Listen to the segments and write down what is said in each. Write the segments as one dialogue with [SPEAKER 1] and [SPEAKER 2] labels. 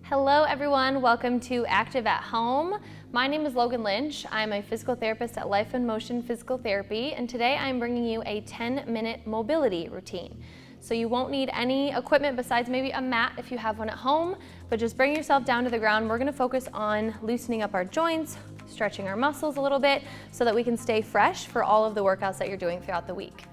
[SPEAKER 1] Hello everyone, welcome to Active at Home. My name is Logan Lynch. I'm a physical therapist at Life in Motion Physical Therapy, and today I'm bringing you a 10-minute mobility routine. So you won't need any equipment besides maybe a mat if you have one at home, but just bring yourself down to the ground. We're gonna focus on loosening up our joints, stretching our muscles a little bit so that we can stay fresh for all of the workouts that you're doing throughout the week.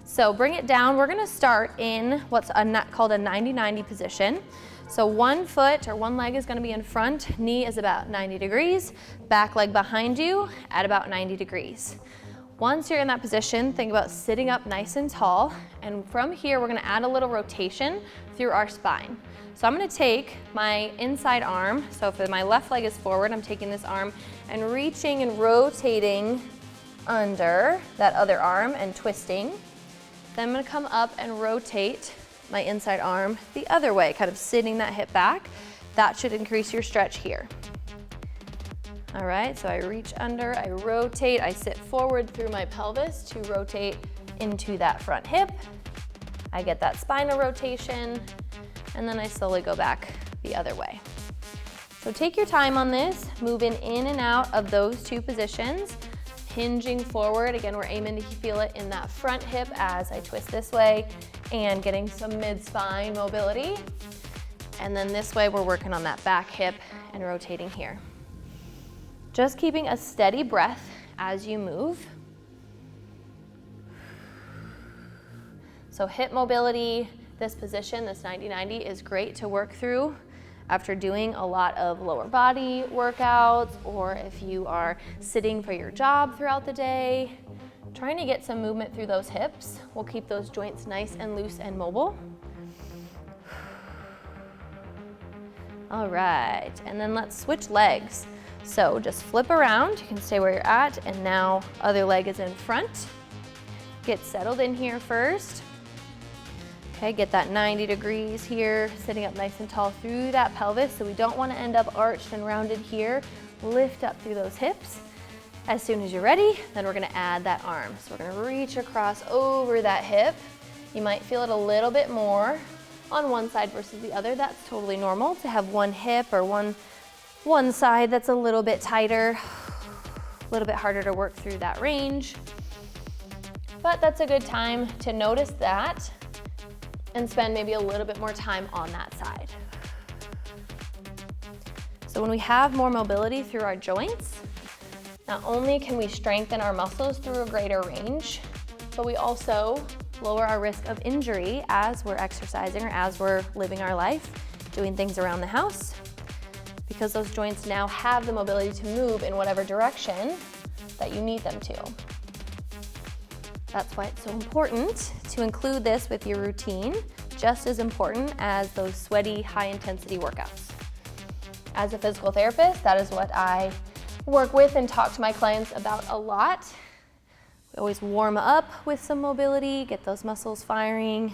[SPEAKER 1] So bring it down. We're gonna start in what's called a 90-90 position. So one foot or one leg is gonna be in front, knee is about 90 degrees, back leg behind you at about 90 degrees. Once you're in that position, think about sitting up nice and tall, and from here we're gonna add a little rotation through our spine. So I'm gonna take my inside arm, so if my left leg is forward, I'm taking this arm and reaching and rotating under that other arm and twisting. Then I'm gonna come up and rotate my inside arm the other way, kind of sitting that hip back. That should increase your stretch here. All right, so I reach under, I rotate, I sit forward through my pelvis to rotate into that front hip. I get that spinal rotation, and then I slowly go back the other way. So take your time on this, moving in and out of those two positions, hinging forward. Again, we're aiming to feel it in that front hip as I twist this way and getting some mid-spine mobility. And then this way, we're working on that back hip and rotating here. Just keeping a steady breath as you move. So hip mobility, this position, this 90-90 is great to work through after doing a lot of lower body workouts, or if you are sitting for your job throughout the day. Trying to get some movement through those hips will keep those joints nice and loose and mobile. All right, and then let's switch legs. So just flip around, you can stay where you're at, and now other leg is in front. Get settled in here first. Okay, get that 90 degrees here, sitting up nice and tall through that pelvis, so we don't want to end up arched and rounded here. Lift up through those hips. As soon as you're ready, then we're gonna add that arm. So we're gonna reach across over that hip. You might feel it a little bit more on one side versus the other. That's totally normal to have one hip or one side that's a little bit tighter, a little bit harder to work through that range. But that's a good time to notice that and spend maybe a little bit more time on that side. So when we have more mobility through our joints, not only can we strengthen our muscles through a greater range, but we also lower our risk of injury as we're exercising or as we're living our life, doing things around the house, because those joints now have the mobility to move in whatever direction that you need them to. That's why it's so important to include this with your routine, just as important as those sweaty, high-intensity workouts. As a physical therapist, that is what I work with and talk to my clients about a lot. We always warm up with some mobility, get those muscles firing.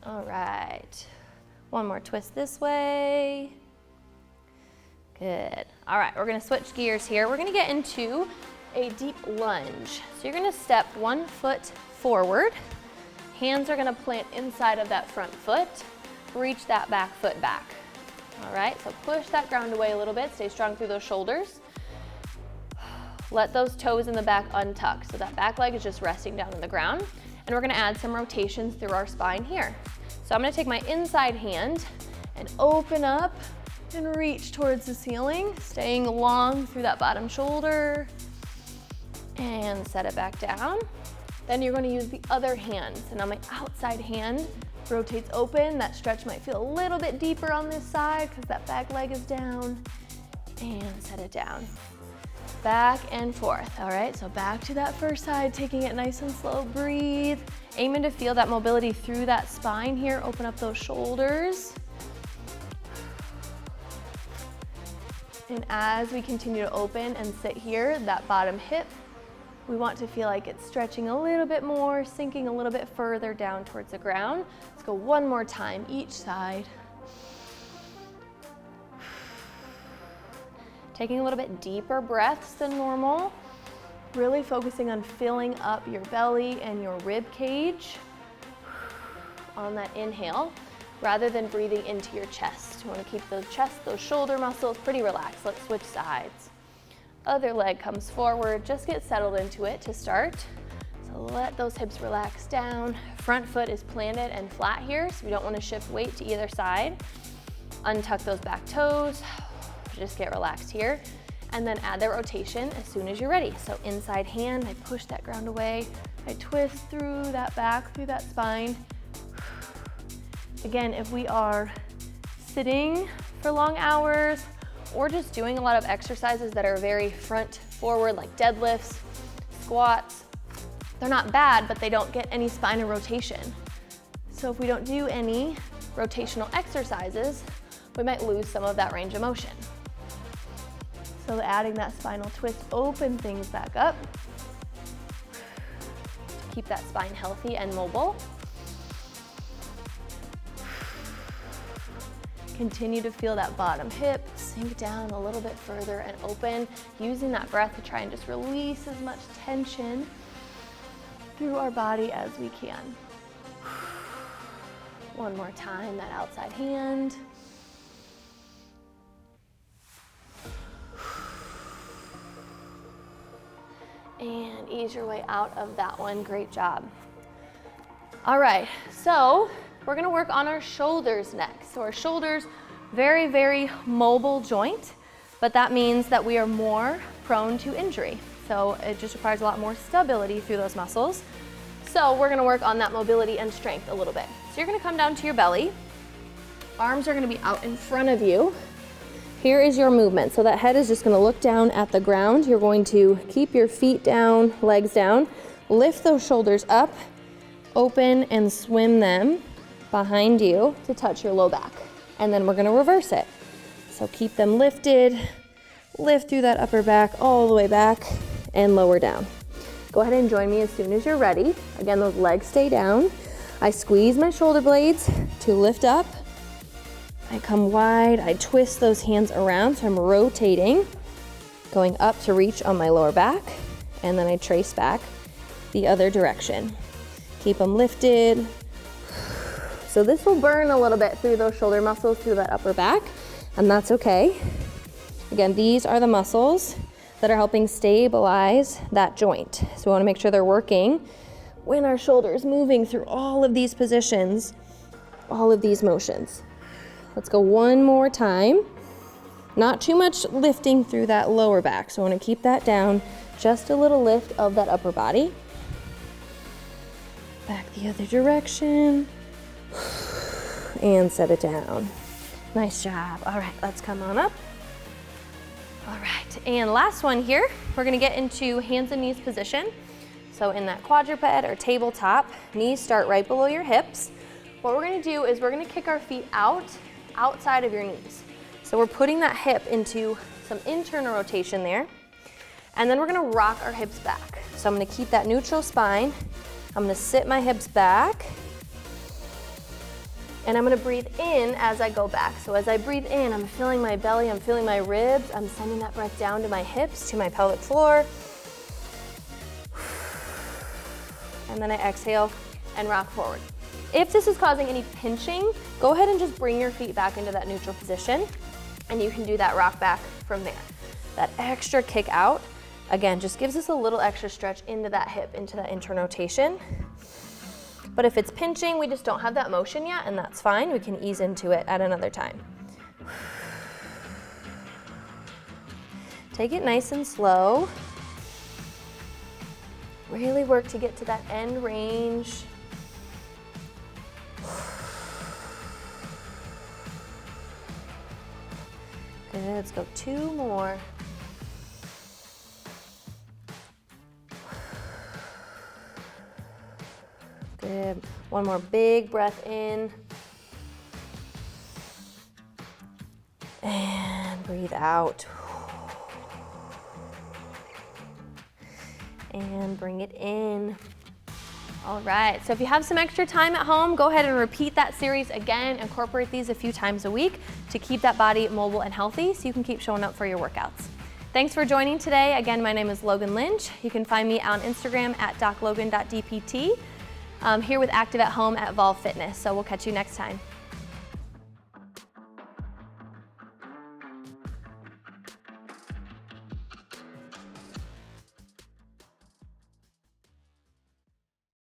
[SPEAKER 1] All right, one more twist this way. Good. All right, we're gonna switch gears here. We're gonna get into a deep lunge. So you're gonna step one foot forward. Hands are gonna plant inside of that front foot. Reach that back foot back. All right, so push that ground away a little bit. Stay strong through those shoulders. Let those toes in the back untuck. So that back leg is just resting down on the ground. And we're gonna add some rotations through our spine here. So I'm gonna take my inside hand and open up and reach towards the ceiling, staying long through that bottom shoulder, and set it back down. Then you're gonna use the other hand. So now my outside hand rotates open. That stretch might feel a little bit deeper on this side because that back leg is down, and set it down. Back and forth. All right, so back to that first side, taking it nice and slow. Breathe. Aiming to feel that mobility through that spine here. Open up those shoulders. And as we continue to open and sit here, that bottom hip, we want to feel like it's stretching a little bit more, sinking a little bit further down towards the ground. Let's go one more time, each side. Taking a little bit deeper breaths than normal. Really focusing on filling up your belly and your rib cage. on that inhale rather than breathing into your chest. You want to keep those chest, those shoulder muscles pretty relaxed. Let's switch sides. Other leg comes forward. Just get settled into it to start. So let those hips relax down. Front foot is planted and flat here, so we don't want to shift weight to either side. Untuck those back toes. Just get relaxed here. And then add the rotation as soon as you're ready. So inside hand, I push that ground away. I twist through that back, through that spine. Again, if we are sitting for long hours or just doing a lot of exercises that are very front forward, like deadlifts, squats, they're not bad, but they don't get any spinal rotation. So if we don't do any rotational exercises, we might lose some of that range of motion. So adding that spinal twist, open things back up to keep that spine healthy and mobile. Continue to feel that bottom hip sink down a little bit further and open, using that breath to try and just release as much tension through our body as we can. One more time, that outside hand. And ease your way out of that one. Great job. All right, so we're gonna work on our shoulders next. So our shoulders, very, very mobile joint, but that means that we are more prone to injury. So it just requires a lot more stability through those muscles. So we're gonna work on that mobility and strength a little bit. So you're gonna come down to your belly. Arms are gonna be out in front of you. Here is your movement. So that head is just gonna look down at the ground. You're going to keep your feet down, legs down, lift those shoulders up, open and swim them behind you to touch your low back. And then we're gonna reverse it. So keep them lifted, lift through that upper back all the way back and lower down. Go ahead and join me as soon as you're ready. Again, those legs stay down. I squeeze my shoulder blades to lift up. I come wide, I twist those hands around, so I'm rotating, going up to reach on my lower back, and then I trace back the other direction. Keep them lifted. So this will burn a little bit through those shoulder muscles, through that upper back, and that's okay. Again, these are the muscles that are helping stabilize that joint. So we wanna make sure they're working when our shoulder's moving through all of these positions, all of these motions. Let's go one more time. Not too much lifting through that lower back. So I want to keep that down. Just a little lift of that upper body. Back the other direction. And set it down. Nice job. All right, let's come on up. All right, and last one here. We're going to get into hands and knees position. So in that quadruped or tabletop, knees start right below your hips. What we're going to do is we're going to kick our feet outside of your knees. So we're putting that hip into some internal rotation there. And then we're gonna rock our hips back. So I'm gonna keep that neutral spine. I'm gonna sit my hips back. And I'm gonna breathe in as I go back. So as I breathe in, I'm feeling my belly, I'm feeling my ribs. I'm sending that breath down to my hips, to my pelvic floor. And then I exhale and rock forward. If this is causing any pinching, go ahead and just bring your feet back into that neutral position, and you can do that rock back from there. That extra kick out, again, just gives us a little extra stretch into that hip, into that internal rotation. But if it's pinching, we just don't have that motion yet, and that's fine. We can ease into it at another time. Take it nice and slow. Really work to get to that end range. Good, let's go 2 more. Good, one more big breath in. And breathe out. And bring it in. All right, so if you have some extra time at home, go ahead and repeat that series again. Incorporate these a few times a week to keep that body mobile and healthy so you can keep showing up for your workouts. Thanks for joining today. Again, my name is Logan Lynch. You can find me on Instagram at doclogan.dpt. here with Active at Home at Evolve Fitness. So we'll catch you next time.